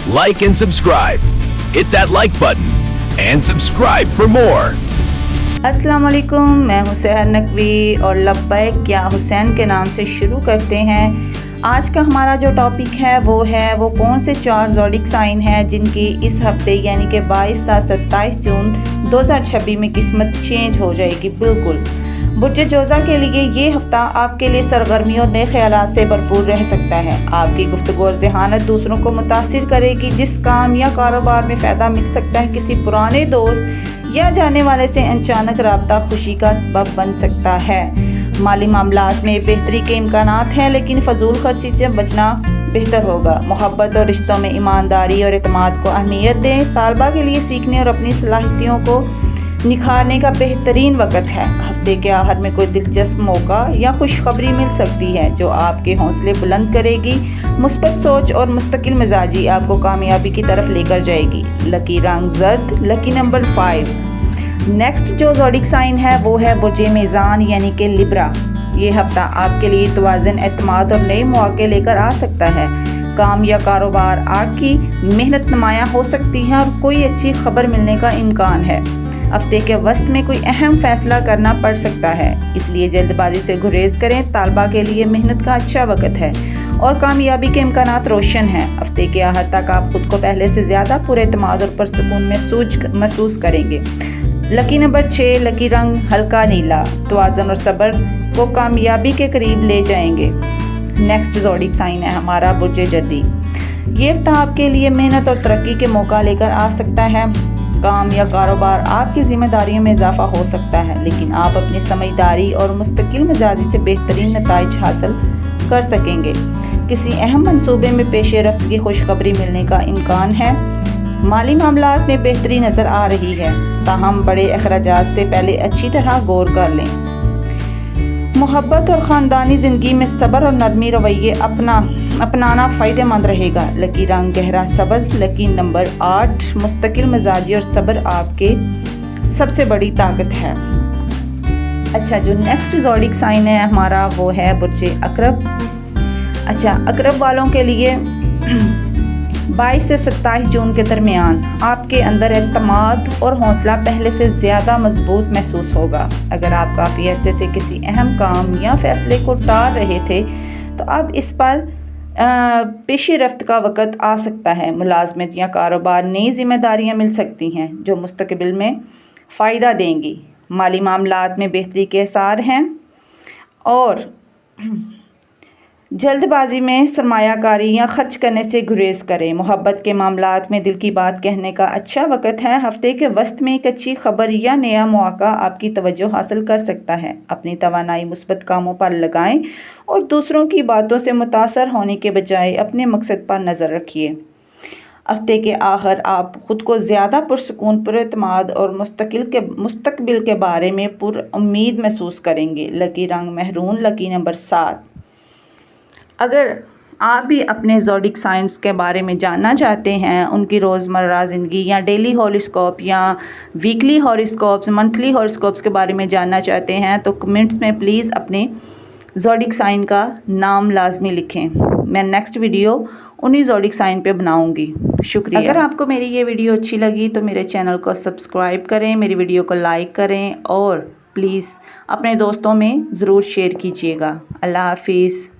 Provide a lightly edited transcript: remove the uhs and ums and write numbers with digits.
like and subscribe. Hit that like button and subscribe for more. अस्सलाम वालेकुम, मैं हूं सहर नकवी और लब्बैक या हुसैन के नाम से शुरू करते हैं। आज का हमारा जो टॉपिक है वो कौन से 4 ज़ोडिक साइन हैं जिनकी इस हफ्ते यानी कि 22 से 27 जून 2026 में किस्मत चेंज हो जाएगी। बिल्कुल बुर्ज जोज़ा के लिए ये हफ्ता आपके लिए सरगर्मी और नए ख्यालात से भरपूर रह सकता है। आपकी गुफ्तगू और ज़हानत दूसरों को मुतासिर करेगी। जिस काम या कारोबार में फ़ायदा मिल सकता है, किसी पुराने दोस्त या जाने वाले से अचानक राब्ता खुशी का सबब बन सकता है। माली मामलात में बेहतरी के इम्कानात हैं, लेकिन फजूल खर्ची से बचना बेहतर होगा। मोहब्बत और रिश्तों में ईमानदारी और एतमाद को अहमियत दें। तालबा के लिए सीखने और अपनी सलाहियतों को निखारने का बेहतरीन वक्त है। हफ्ते के आखिर में कोई दिलचस्प मौका या खुशखबरी मिल सकती है जो आपके हौसले बुलंद करेगी। मुस्बत सोच और मुस्तकिल मिजाजी आपको कामयाबी की तरफ लेकर जाएगी। लकी रंग जर्द, लकी नंबर 5। नेक्स्ट जो ज़ोडिक साइन है वो है बुर्ज मीज़ान यानी कि लिब्रा। ये हफ्ता आपके लिए तवाज़ुन, एतमाद और नए मौके लेकर आ सकता है। काम या कारोबार आपकी मेहनत नुमाया हो सकती है और कोई अच्छी खबर मिलने का इम्कान है। हफ्ते के वस्त में कोई अहम फैसला करना पड़ सकता है, इसलिए जल्दबाजी से गुरेज करें। तालबा के लिए मेहनत का अच्छा वक्त है और कामयाबी के इम्कानात रोशन हैं। हफ्ते के आखिर तक आप खुद को पहले से ज़्यादा पुरएतमाद और पुरसुकून महसूस करेंगे। लकी नंबर 6, लकी रंग हल्का नीला, तवाज़ुन और सब्र को कामयाबी के करीब ले जाएंगे। नेक्स्ट ज़ोडिक साइन है हमारा बुर्ज जद्दी। ये हफ्ता आपके लिए मेहनत और तरक्की के मौका लेकर आ सकता है। काम या कारोबार आपकी जिम्मेदारियों में इजाफा हो सकता है, लेकिन आप अपनी समझदारी और मुस्तकिल मिजाजी से बेहतरीन नताइज हासिल कर सकेंगे। किसी अहम मंसूबे में पेश रफ्त की खुशखबरी मिलने का इम्कान है। माली मामलात में बेहतरी नज़र आ रही है, ताहम बड़े अखराजात से पहले अच्छी तरह गौर कर लें। मोहब्बत और ख़ानदानी ज़िंदगी में सब्र और नरमी रवैये अपनाना फ़ायदेमंद रहेगा। लकी रंग गहरा सब्ज़, लकी नंबर 8। मुस्तकिल मिजाजी और सब्र आपके सबसे बड़ी ताकत है। अच्छा, जो नेक्स्ट ज़ोडिक साइन है हमारा वो है बुर्ज अकरब। अच्छा, अकरब वालों के लिए 22 से 27 जून के दरमियान आपके अंदर एतमाद और हौसला पहले से ज़्यादा मजबूत महसूस होगा। अगर आप काफ़ी अरसे से किसी अहम काम या फैसले को टाल रहे थे तो अब इस पर पेशी रफ्त का वक़्त आ सकता है। मुलाजमत या कारोबार नई जिम्मेदारियां मिल सकती हैं जो मुस्तकबिल में फ़ायदा देंगी। माली मामलात में बेहतरी के आसार हैं और जल्दबाजी में सरमायाकारी या खर्च करने से गुरेज करें। मोहब्बत के मामलात में दिल की बात कहने का अच्छा वक़्त है। हफ्ते के वस्त में एक अच्छी खबर या नया मौका आपकी तवज्जो हासिल कर सकता है। अपनी तवानाई मुस्बत कामों पर लगाएं और दूसरों की बातों से मुतासर होने के बजाय अपने मकसद पर नज़र रखिए। हफ्ते के आखिर आप ख़ुद को ज़्यादा पुरसुकून, पुरएतमाद और मुस्तकबिल के बारे में पुरुम्मीद महसूस करेंगे। लकी रंग महरून, लकी नंबर 7। अगर आप भी अपने ज़ोडिक साइंस के बारे में जानना चाहते हैं, उनकी रोज़मर्रा ज़िंदगी या डेली हॉरोस्कोप या वीकली हॉरोस्कोप्स, मंथली हॉरोस्कोप्स के बारे में जानना चाहते हैं तो कमेंट्स में प्लीज़ अपने ज़ोडिक साइन का नाम लाजमी लिखें। मैं नेक्स्ट वीडियो उन्हीं ज़ोडिक साइन पे बनाऊंगी। शुक्रिया। अगर आपको मेरी ये वीडियो अच्छी लगी तो मेरे चैनल को सब्सक्राइब करें, मेरी वीडियो को लाइक करें और प्लीज़ अपने दोस्तों में ज़रूर शेयर कीजिएगा। अल्लाह हाफिज़।